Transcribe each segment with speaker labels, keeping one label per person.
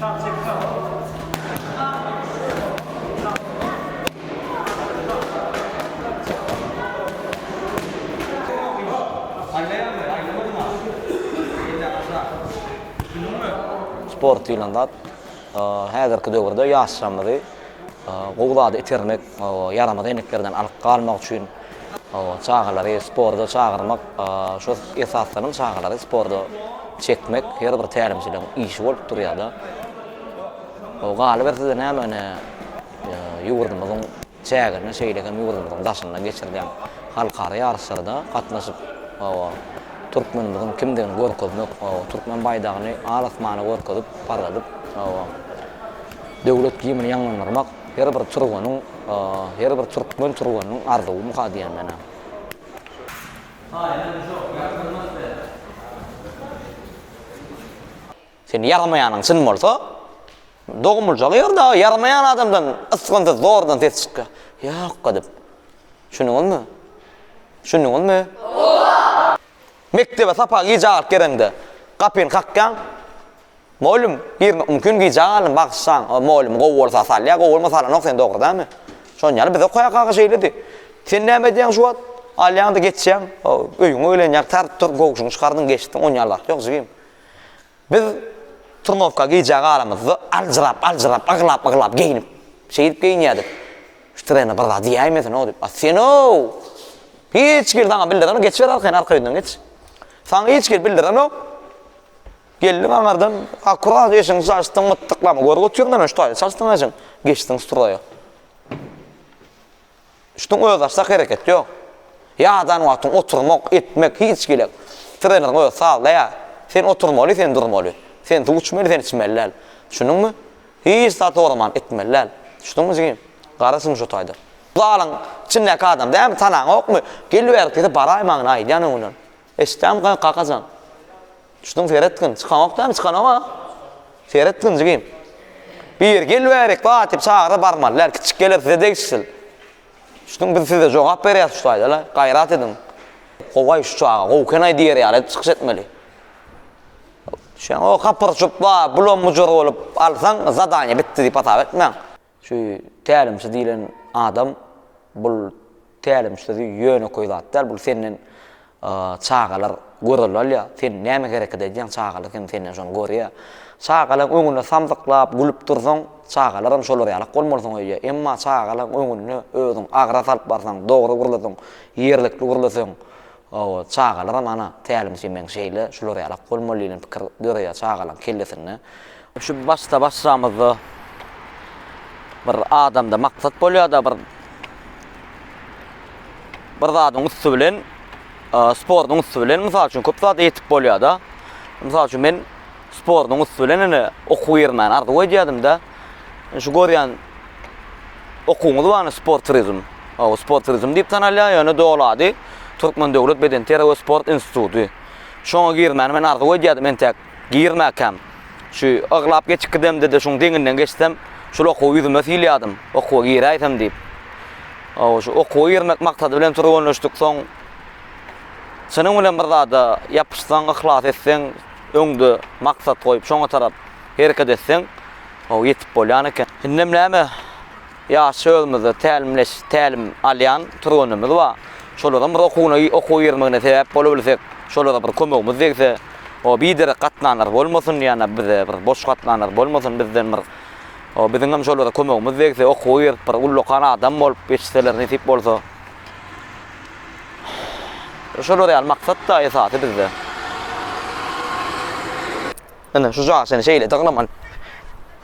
Speaker 1: Sport yılında häzirki döwürde ýaşamyzy gowlady itirmek, yaramaz eneklerden alyp galmak üçin çağalary sporda çağırmak, şu esaslaryň çağalary sporda çekmek her bir tälimçileň işi bolup durýar. O galy berse näme ýurdumyzyň çägini şeýlegen ýurdumyzyň daşyna geçirdiň halkara ýarşlarda gatnaşyp Türkmenligiň kimdigini görkezmek, Türkmen baýdagyny alasmana görkezip, parladyp, döwlet gymyny ýanlandyrmak her bir turganyň, her bir Türkmen turganyň arzuwy muhadiýan mena. Sen yaramaýanyň çyn bolsa, dogmuljaly ýerde yaramaýan adamdan ysgyndy zordan ses çykýar. Ýok gadip. Şunuňmy? Şunuňmy? Mektebe sapa gijalyp gerende gapyn hakkan molum girmek mümkin gijalym baksaň molum gow bolsa salya gow bolmasa nok sen dogry dämi? Şon ýaly bize koýa gaga şeýledi. Sen näme diýen şu wagt alýanda geçýän öýüň öýlenýär tartyp gowşuň çykardyň geçdi on ýalar ýok jigim. Biz turnovka gijag aramyzda aljyrap aglap giyinip şeýip giyinýärdik. Şu trene barda diýäýmesin o diýip. Sen o hiç girdiň bildiren geçer arka ýönden geç. Saň hiç gel bildiren o. Geldim aňardan akurat eşiň saçdyň mıttıklama gör götürmän şoýa saçdyň aşyň geçdiň stroýa. Şuň özdaşsa hereket ýok. Ýadan wagtyň oturmak, etmek hiç gelek. Trener goýa sal ýa. Sen oturmaly, sen durmaly. Sen uçmaly, sen içmeli. Şunuňmy? Hiç zat orman etmeli. Şunuňmy jigim? Garasyň şu taýda. Zalan çynnak adam däm tanaň okmy? Gelip gidip baraýmaň aýdan onuň. Estem kakazan. Şunuň feretkin, çykanok däm çykanok. Feretkin jigim. Bir gelberek batip çağıra barmalar, kiçik geler dedeksil. Şunuň biz size jogap berýär şu taýda, gaýrat edin. Goway şu çağa, gow kenaý diýer ýaly çykyş etmeli. Şeň o kapyrçypla bulon mujur bolup alsaň zadanya bitdi diýip atap etmäň. Şu tälimçi diýilen adam bul tälimçi ýöne koýdatlar, bul senden çağalar görürler ýa, sen näme gerek edýän çağalar senden şonu görýär. Çağalar öňünde samdyklap gülüp dursaň, çağalar hem şolar ýaly bolmasaň öýe. Emma çağalar öňünde özüň agra salyp barsaň, dogry gurlasaň, ýerlikli gurlasaň, o çağalar mana tälimçi men şeýle şolar ýaly bolmaly diýen pikir dörýär çağalar kellesini. Şu başlamyzda bir adamda maksat bolýar da bir zadyň üstü bilen sportyň üstü bilen mysal üçin köp zat etip bolýar da. Mysal üçin men sportyň üstü bilen okuýarman, ardy goýdym da. Şu görýän okuwmy bana sport turizm. O sport turizm diýip tanalýar, ýöne dowlady Türkmen Döwlet Beden Terbiýe Sport Instituty. Şoňa girmän men ardy goýdym, men tek girmäkem. Şu aglap geçikdim dedi, şoň deňinden geçdim. Şol okuw ýüzüme silýadym, okuwa giräýsem diýip. O şu okuw ýermek maksady bilen turganlaşdyk soň senin bilen bir zada ýapyşsaň, ihlas etseň, öňde maksat goýup şoňa tarap hereket etseň, o ýetip bolýan eken. Näme ýaşaýmyzda tälim alýan turganymyz bar. Şolardan bir okuw ýermegine sebäp bolup bilsek, şolara bir kömegimiz berse, o bider gatnanar bolmasyn ýa-ni bize bir boş gatnanar bolmasyn bizden bir o biziň hem şolara kömegimiz berse, okuw ýer bir ullukan adam bolup geçseler netip bolsa. Şolar ýaly maksat da esasy bizde. Ana şu jaň seni şeýle taglamaly.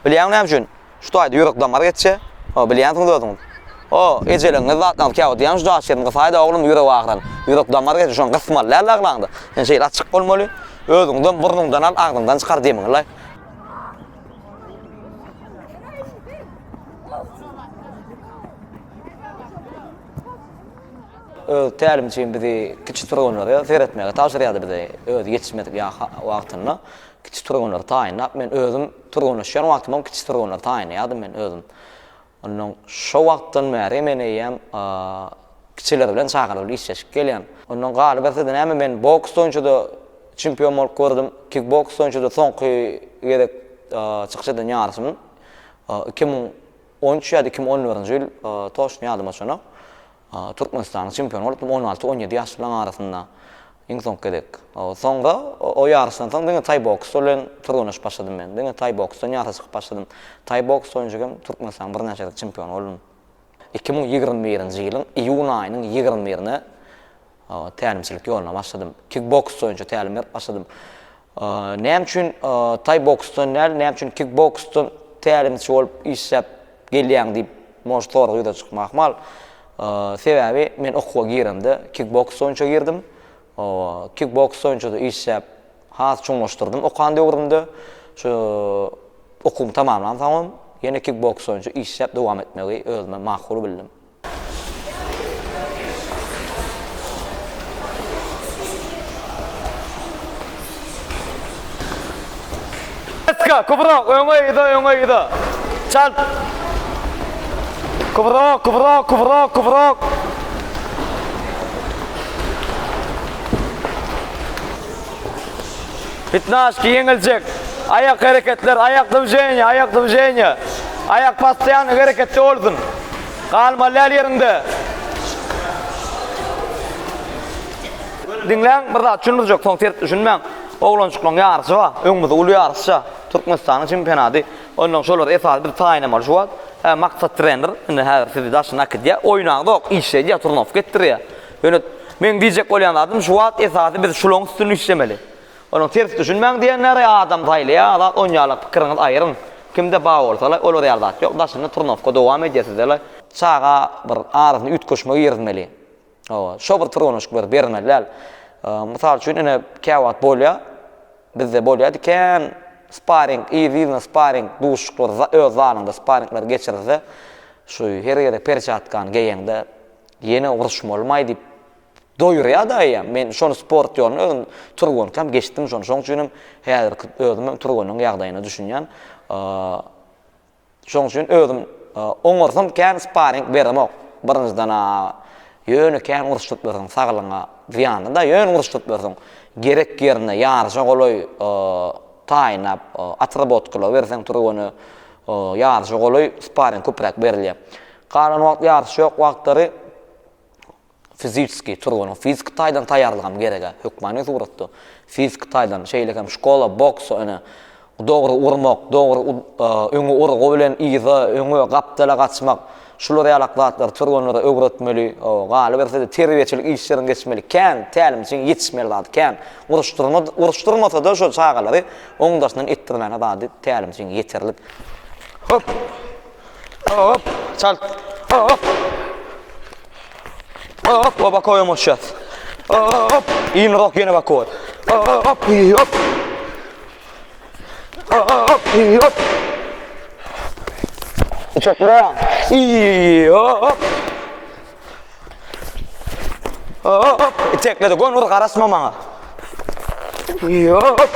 Speaker 1: Bilýän näme üçin? Şu taýda ýürek damar geçse, o bilýänsiň dödüň. O ejeleňe zatdan käwdi ýa-ni şu jaň faýda oglum ýürek agran. Ýürek damar geçse şoň gysmalar laglandy. Sen şeýle açyk bolmaly. Özüňden burnuňdan al, agdyňdan çykar diýmeňler. Tälimçi bizi kiçik turganlara seretmäge taşyrýardy bize. Öz ýetişmedik ýa wagtyna kiçik turganlara taýynap men özüm turganlaşýan wagtymda kiçik turganlara taýynýardym men özüm. Onuň şo wagtdan bäri men eýem kiçiler bilen çağalar bilen işleşip gelýän. Onuň galy berse näme men boks oýunçyda çempion bolup gördüm. Kickboks oýunçyda soňky gerek çıkış eden yarışymyň 2013 ýa-da 2014-nji ýyl toşny ýadyma şonu Türkmenistanyň çempionu bolup 16-17 ýaşly arasynda iň soňky gedek. Soňra o ýarşdan soň diňe Thai boks bilen turmuş başladym men. Diňe Thai boksdan ýarşyk başladym. Thai boks oýunjugam Türkmenistanyň bir näçe çempionu boldum. 2021-nji ýylyň iýun aýynyň 20-nä tälimçilik ýoluna başladym. Kickboks oýunçy tälim berip başladym. Näme üçin Thai boksdan näme üçin kickboksdan tälimçi bolup işläp gelýän diýip moş tory ýa-da çykmak mal. Sebäbi men okuwa girende kickboks oýunçy girdim. Kickboks oýunçyda işläp has çoňlaşdyrdym. Okan döwrümde şu okum tamamlansaňam ýene kickboks oýunçy işläp dowam etmegi özüme makul bildim. Kubrak, öňe ýydy. Çal. Kubrak. Fitnaşki yeňiljek. Ayak hareketler, ayak движение. Ayak pastaýan hareketde bolsun. Galma lal ýerinde. Dinleň, bir zat düşünmejek, soň tert düşünmäň. Oglançyklaň ýarşy ba, öňümizde uly ýarşy. Türkmenistanyň çempionaty. Ondan şolar esas bir taýinamar şu wagt. Maksat trener, indi häzir sizi daşyna kidýär, oýnagda ok, işledýär, turnov getdirýär. Ýöne men diýjek bolýan adam şu wagt esasy biz şulaň üstüne işlemeli. Onu ters düşünmäň diýenler adam taýlýar, adam oňýarlyk pikiriňiz aýryn. Kimde baý bolsalar, olar ýardat ýok, daşyna turnowka dowam edýärsiler. Çaga bir arasyny ütkeşmegi ýermeli. Şo bir turnuş bermeliler. Mysal üçin ene käwat bolýar, bizde bolýar diken sparring, ýygyna sparring duşuklar öz zanynda sparringler geçirse, şu her ýerde perçatkan geýende ýene uruşma bolmaý diýip doýurýar da ýa. Men şonu sport ýoluny özüm turgun kam geçdim şonu. Şoň üçin häzir özüm turgunyň ýagdaýyny düşünýän. Şoň üçin özüm oňarsam kän sparring beremok. Birinjiden ýöne kän uruşyp berýän saglyňa ziýanyny da ýöne uruşyp berýän. Gerek ýerine ýarşa goloý taýnap atrabotkyla berseň turguny ýarşa goloý sparring köprek berilýär. Galan wagt ýarşy ýok wagtlary fiziki turgun, fizik taýdan taýýarlygam gerek. Hökmany suratda fizik taýdan şeýlegem şkola, boks öňe dogry urmak, dogry öňe urgy bilen ýyzy, öňe gapdala gaçmak, şular ýalaklatlar turgunlara öwretmeli. Galy berse de terbiýeçilik işlerini geçmeli. Kän tälimçiň ýetişmeli zat, kän uruşdurmasa da şo çagalary oňdaşyndan etdirmeli zat, tälimçiň ýeterlik. Hop. Hop, çal. Hop. Hop, baba koyam şat. Hop, in rock yine bak koy. Hop, hop. Hop. Çekle. Hop. Hop, çekle de gonur garasma maňa. Hop. Hop.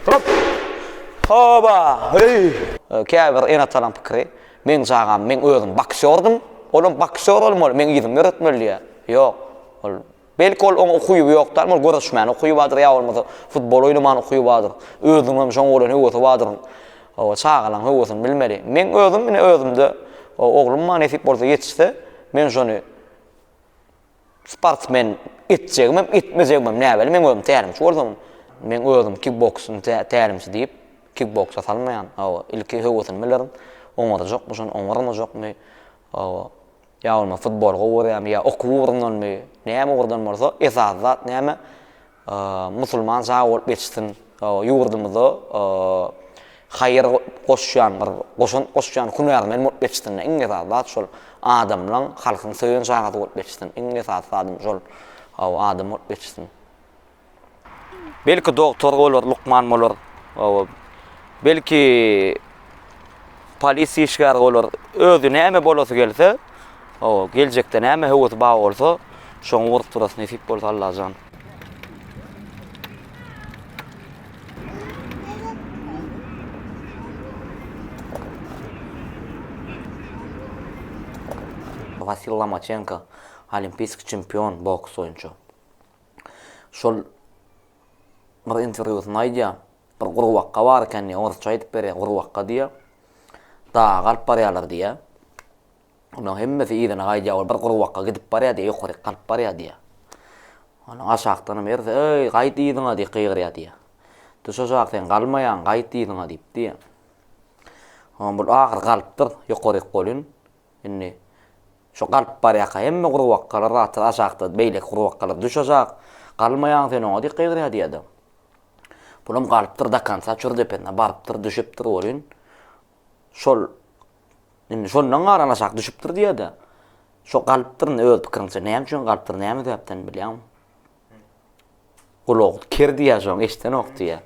Speaker 1: Hop. Hoba. Hey. Käbir ena talan pikiri. Men jagam, men özüm boksördüm. Olam boksör bolmaly, men ýyzym öğretmeli. Ýok. Ol belki ol okuýup ýokdar, ol görüşmän okuýup badyr ýa bolmasa futbol oýnaman okuýup badyr. Özüm hem şoň bolan höwesi badyr. O çagalan höwesini bilmeli. Men özüm mine özümde oglum nasip bolsa ýetişse, men şonu sportsmen etjegim, etmejegim näbeli, men özüm tälimçi boldum. Men özüm kickboksyň tälimçi diýip kickboksa salmaýan. Ilki höwesini bilerim. Oňar jokmuşan, oňarma jokmy. Ya olma futbol gowurýam, ya okuwurdanmy, näme urdan bolsa, esas zat näme? Musulman şaha bolup geçsin. Ýurdumyzda haýyr goşuşan kunarmen bolup geçsin. Iň esas zat şol adamlaň halkyň söýen şaha bolup geçsin. Iň esas adam şol adam bolup geçsin. Belki doktor bolar, Lukman bolar. Belki polis işgär bolar. Özü näme bolasy gelse, geljekde näme höwesi baý bolsa, şoň urup turasy nasip bolsa Allah jan. Vasil Lomachenko, olimpiysk çempion boks oýunçy. Şol bir intervyusyn aýdýar. Bir gurwakka bar eken, orça aýdyp berýär gurwakka diýär. Dağa galyp barýarlar diýär. Onuň hemmesi ýerine gaýdýar, bir gurwakka gidip barýar diýär, ýokary galyp barýar diýär. Onuň aşagdan berse, "Ey, gaýt ýydyňa" diýip gygyrýar diýär. Düşajak sen galmaýan, gaýt ýydyňa diýip diýär. Onuň bu agyr galypdyr, ýokary golun. Indi şu galyp barýar, hemme gurwakkalar rahat aşagda beýlek gurwakkalar düşajak. Galmaýan sen oňa diýip gygyrýar diýär. Bulum galypdyr da kansa çürdepende barypdyr, düşüpdir bolun. Şol indi şondan garanaşak düşüpdir diýär. Şo galypdyr öz pikirinçe näme üçin galypdyr, näme sebäpden bilýärmi? Ulog kirdi ýaşaň eşden okdy ýa.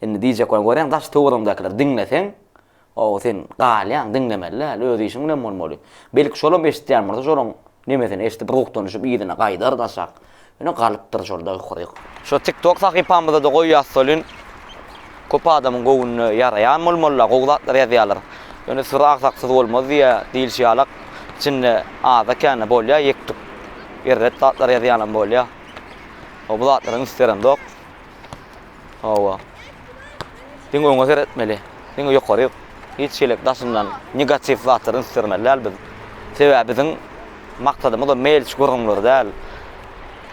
Speaker 1: Indi diýjek görän daş töwrüňdakiler diňleseň, o sen galýan diňlemeler, öz işiň bilen bolmaly. Belki şolam eşitýärmir, şolam nemesini eşitip ruhdan düşüp ýerine gaýdar daşak. Ene galypdyr şolda ýokary. Şo TikTok sahypamyzda da goýýar solun. Köp adamyň gowuny ýaraýan bolmaly, gowlatlar ýazýarlar. Ene sıraaqsaksız bolmaz diýä diýilýärler. Içinde ada kene bolýar, ýekdik. Erret tatlar ýazýarlar bolýar. O bu zatlaryň isterim dok. Hawa. Diň öňe seretmeli. Diň ýokary. Hiç şeýlek daşyndan negativ zatlaryň istermeler biz. Sebäbi biziň maksadymyz da mail görünmeli däl.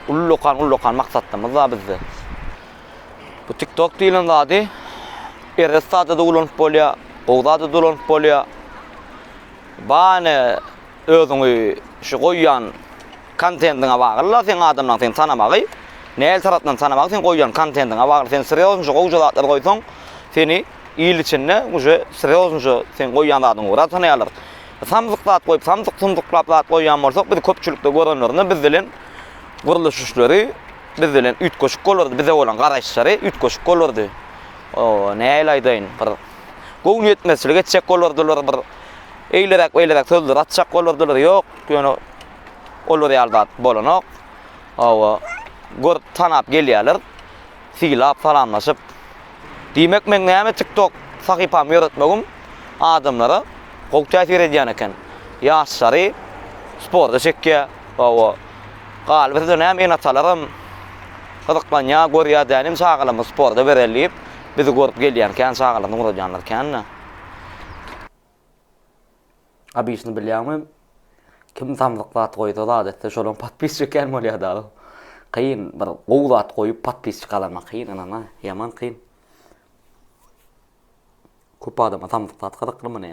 Speaker 1: Ullukan maksatymyz da bizde. Bu TikTok diýilen zady erret sada da ulanyp bolýar, owda da ulanyp bolýar. Bana özüňi şu goýýan kontendiňe bagly sen adamlaň sen tanamagy, näil tarapdan tanamagy sen goýýan kontendiňe bagly sen seriýosny goýjatlar goýsaň, seni ýyl içinde uje seriýosny sen goýýan adam ora tanaýarlar. Samzyklat goýup, samzyklap goýýan bolsak, biz köpçülikde görenlerini biz bilen guruluşçulary biz bilen ütköşük bolardy, bize bolan garaşlary ütköşük bolardy. O näil aýdaýyn, bir goň ýetmezçilik etjek bolardylar, bir eýlerek sözler atjak bolardylar. Ýok, ýöne olar ýaldat bolanok. Hawa gör tanap gelýärler. Silap salamlaşyp. Diýmek men näme TikTok sahypam ýöretmegim adamlara goň täsir edýän eken. Ýaşlary sporda çekýär. Hawa galby da näme enatalarym gyzyklanýa görýär dänim çağalamy sporda berelip bizi görüp gelýän kän çağalany gurajanlar känne. Abyşny bilýärmi? Kim samzyklat goýdy da adetde şolun patpisçi kelmelýär da. Kıyın bir gowlat goýup patpisçi kalanmak kıyın ana, yaman kıyın. Köp adama samzyklat gyzykdyrmyny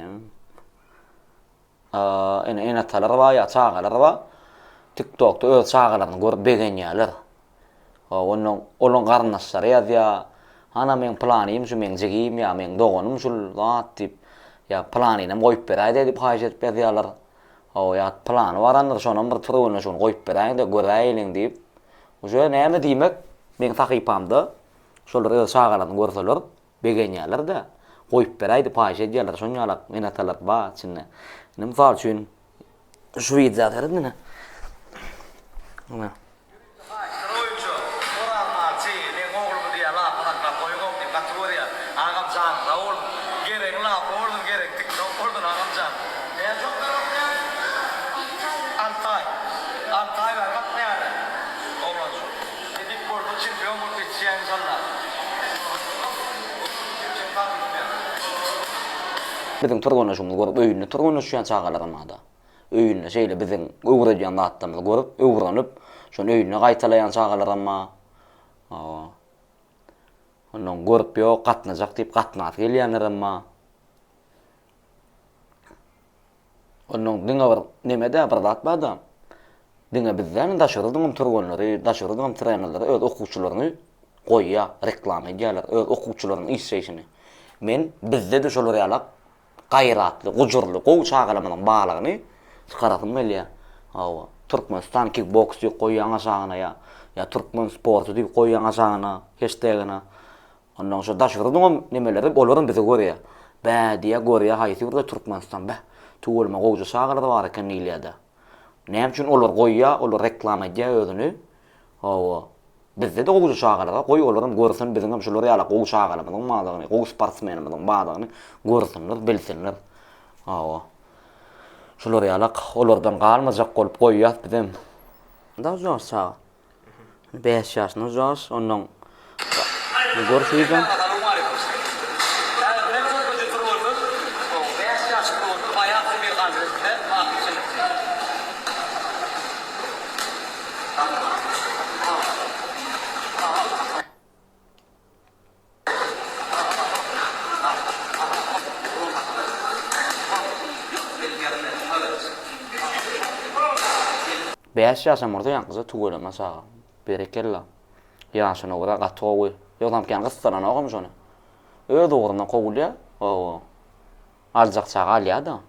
Speaker 1: ýa. Enatalar var ýa çağalar var. TikTok'ta öz çağalaryny görüp begenýärler. Onun garnaşlary ýazýar. Ana men planym şu men jegim ýa men doganym şul zat diýip ýa planyny goýup beräýdi diýip haýat etip ýazýarlar. O ýa plany baranlar şonun bir türüne şonu goýup beräýdi, göräýliň diýip. Uje näme diýmek? Men sahypamda şol öz çağalaryny görseler begenýärler de goýup beräýdi haýat edýärler. Şonýalak menatalar bar içinde. Misal üçin şu ýetjäler edine. Ana bizim turganyşymyz görüp öýünde turganyşýan çağalarymada. Öýünde şeýle bizim öwredýän zatlarymyzy görüp, öwranyp, şonu öýüne gaýtalaýan çağalarymma. Onuň görüp ýok, gatnaşak diýip gatnaşyp gelýänlerimma. Onuň diňe bir nemede bir zat barda. Diňe bizden daşyrydyň turganlary, daşyrydyň trenerleri öz okuwçylaryny goýýar, reklam edýärler, öz okuwçylarynyň işleýişini. Men bizde de şolary ýalak gaýratly, gujurly, gow çağalamynyň baglygyny çykarasym gelýär. Hawa, Türkmenistan kickboks diýip goýýan aşagyna ýa Türkmen sportu diýip goýýan aşagyna, hashtagina. Ondan şu daşyrydyň nemeleri olaryň bize görýär. Bä diýe görýär, haýsy bir Türkmenistan bä. Tuğulma gowjy çağalar bar eken ýylda. Näme üçin olar goýýar, olar reklam edýär özüni. Hawa, bizde de gowjy çağalara goý olaryň görsen biziň hem şolary ýalak gow çağalamynyň baglygyny, gow sportsmenimiň baglygyny görsenler, bilsenler. Hawa. Şolary ýalak olardan galmajak bolup goýýar bizem. Da ýaşa. 5 ýaşyny ýaş, onuň Görüşýüzem. Beş yaşam orada yankıza tugöle masa berekella. Yaşına ora gatowy. Ýogdam kan gysdyran ogamyş onu. Öz dogrudan gowulýa. O. Aljak çagal ýa-da.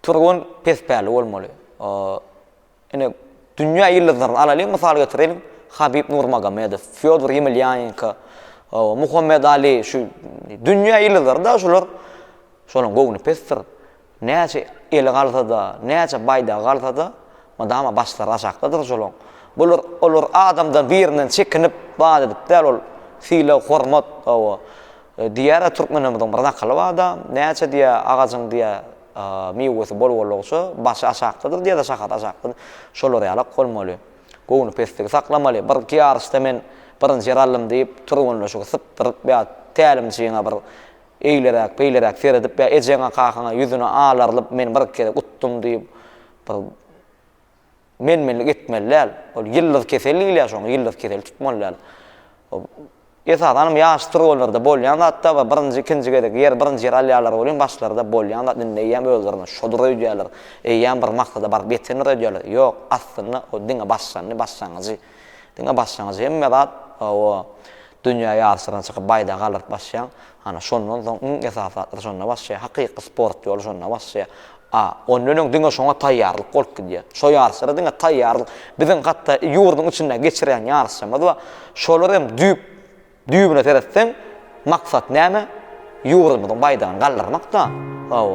Speaker 1: Turgun pespäli bolmaly. Ene dünýä ýyldızlaryny alaly mysal götürelim. Habib Nurmagomedov, Fyodor Yemelyanenko, Muhammed Ali şu dünýä ýyldızlary da şolaryň gowuny pestir. Näçe el galsa da, näçe baýda galsa da, madama başlar aşakdadyr şolaryň. Olar adamdan birinden çekinip bad edip däl ol sila hormat diýär Türkmenimizden bir nakaly da, näçe diýä agazyň diýä miwesi bolbolugsa başa aşakdadyr diýe-de şahat aşakdadyr. Şolary ýalak bolmaly. Gowuny pestir saklamaly. Bir ýarşda men birinji ýaralym diýip turgunly şu sypdyryp ýa tälimçiňe bir eýlerek seredip ýa ejeňe kakyňa ýüzüne ağlarlyp men bir kere utdum diýip bir menmenlik etmeller. Ol ýyllyk keselligler şoň ýyllyk kesel tutmallar. Esadanam ýaşdyrgollarda bolýan hatda we birinji ikinji gedek ýer birinji ýaralýarlar bolýan başlarda bolýan da dinleýän özlerine şodury öýdýärler. Ýa bir maksada bar betenler öýdýärler. Ýok, aslynda o diňe başlanýy. Diňe başlanýy hemme zat o dünýä ýarşyna çykyp baýda galyp başlaýan. Ana şondan soň esasatlar şonda başlaýar. Hakyky sport ýoly şonda başlaýar. Onunun diňe şoňa taýýarlyk bolup gidýär. Şo ýarşyra diňe taýýarlyk biziň hatda ýurdun içinde geçiren ýarşyma da şolary hem düýbüne teretsen maksat näme? Ýurdumyň baýdan galdyrmak da.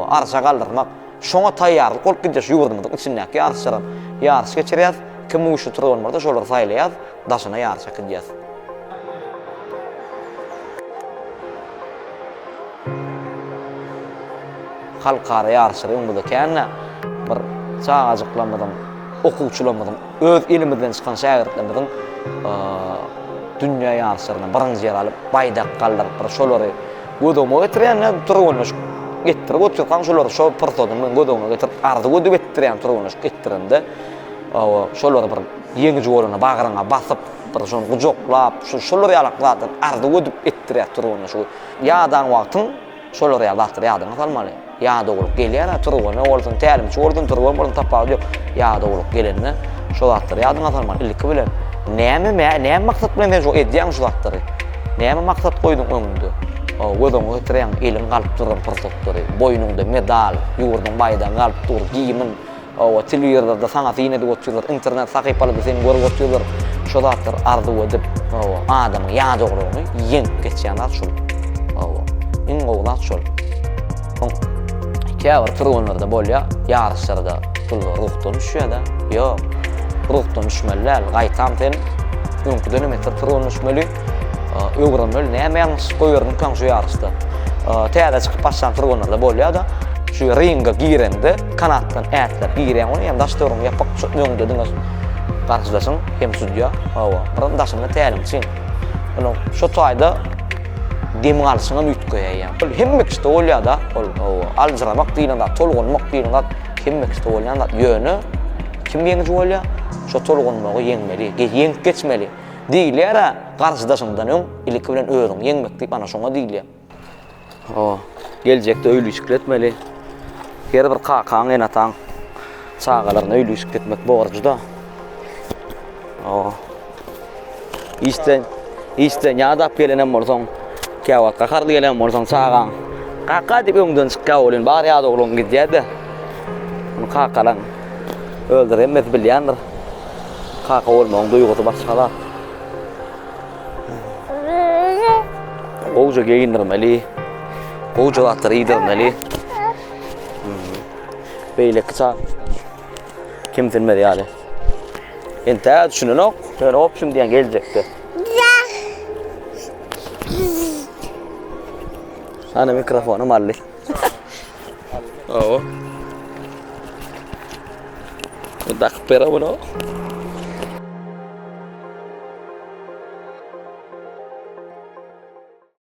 Speaker 1: Arşa galdyrmak. Şoňa taýýarlyk bolup gidýär ýurdumyň içindäki ýarşyra. Ýarşy geçirýär, kim uşu turulmada şolary saýlaýar, daşyna ýarşa gidýär. Halkara ýarşyry öňde känne bir çağajyklamadan, okuwçylamydan, öz ilimizden çykan şägirdlerimizin dünýä ýarşyryna birinji ýer alyp baýdak galdyryp bir şolary gödöme getirýän turgunly getirip oturýan şolary şo portodun men gödöme getirip ardy gödüp etdirýän turgunly getirende şolary bir ýeňi jogoruna bagyryna basyp bir şonu gujoklap şolary ýalakladyp ardy gödüp etdirýär turgunly şu ýadan wagtyň şolary ýalatyr ýadan salmaly. Ýa-da bolup gelýär, turguny bolsun, tälimçi bolsun, turgun bolsun tapagy ýok. Ýa-da bolup gelenni şol atdyr ýadyňa salmaly. Ilki bilen näme maksat bilen şu edýän şu atdyry. Näme maksat goýdun öňünde? Gödöňe getirýän eliň galyp duran portoktory, boýnunda medal, ýurdun baýdan galyp dur, giyimin, telewizorda saňa syny edip oturýar, internet sahypalary seni görüp oturýar. Şol atdyr ardy edip, adamyň ýa-da ogruny ýeňip geçýän at şol. Iň gowlat şol. Käbir turgunlarda bolýar, ýarşlarda ruhdan düşýär-de. Ýok, ruhdan düşmeliler. Gaýtam sen öňkü dönemetde turgun düşmeli. Öwrenmeli, näme ýalňyş goýardyň kan şu ýarşda. Täze çykyp başlan turgunlarda bolýar-da. Şu ringa girende kanatdan ätler girýän ony hem daşdyrym ýapak öňde diňe garşylaşyň hem südýa. Bir daşyna tälimçi. Onu şu taýda demir alsyňa ütgeýär. Hemmekde bolýar-da, aljyramak diýilende, tolgunmak diýilende hemmekde bolýar-da ýöne kim ýeňji bolýar? Şo tolgunmagy ýeňmeli, ýeňip geçmeli. Diýilýär-a, garşydaşyndan öň ilki bilen özüň ýeňmek diýip ana şoňa diýilýär. Geljekde öýlüşik etmeli. Her bir kakaň enataň çağalaryna öýlüşik etmek borçda. İşte ýa-da pelenen bolsaň käwat gakarly gelen bolsaň çağaň. Kaka diýip öňden çykýar bolan bar ýa-da oglan gidýär-de. Onu kakalan öldüremez bilýändir. Kaka bolmagyň duýgusy başgalar. Kovuca giyindirmeli. Kovuca vatları giydirmeli. Beyle kısa. Kim bilmedi yani. Ente düşünün ok. Ben hop şimdi diyen gelecekti. Sana mikrofonum aldı. Oh. Tak pera bunu.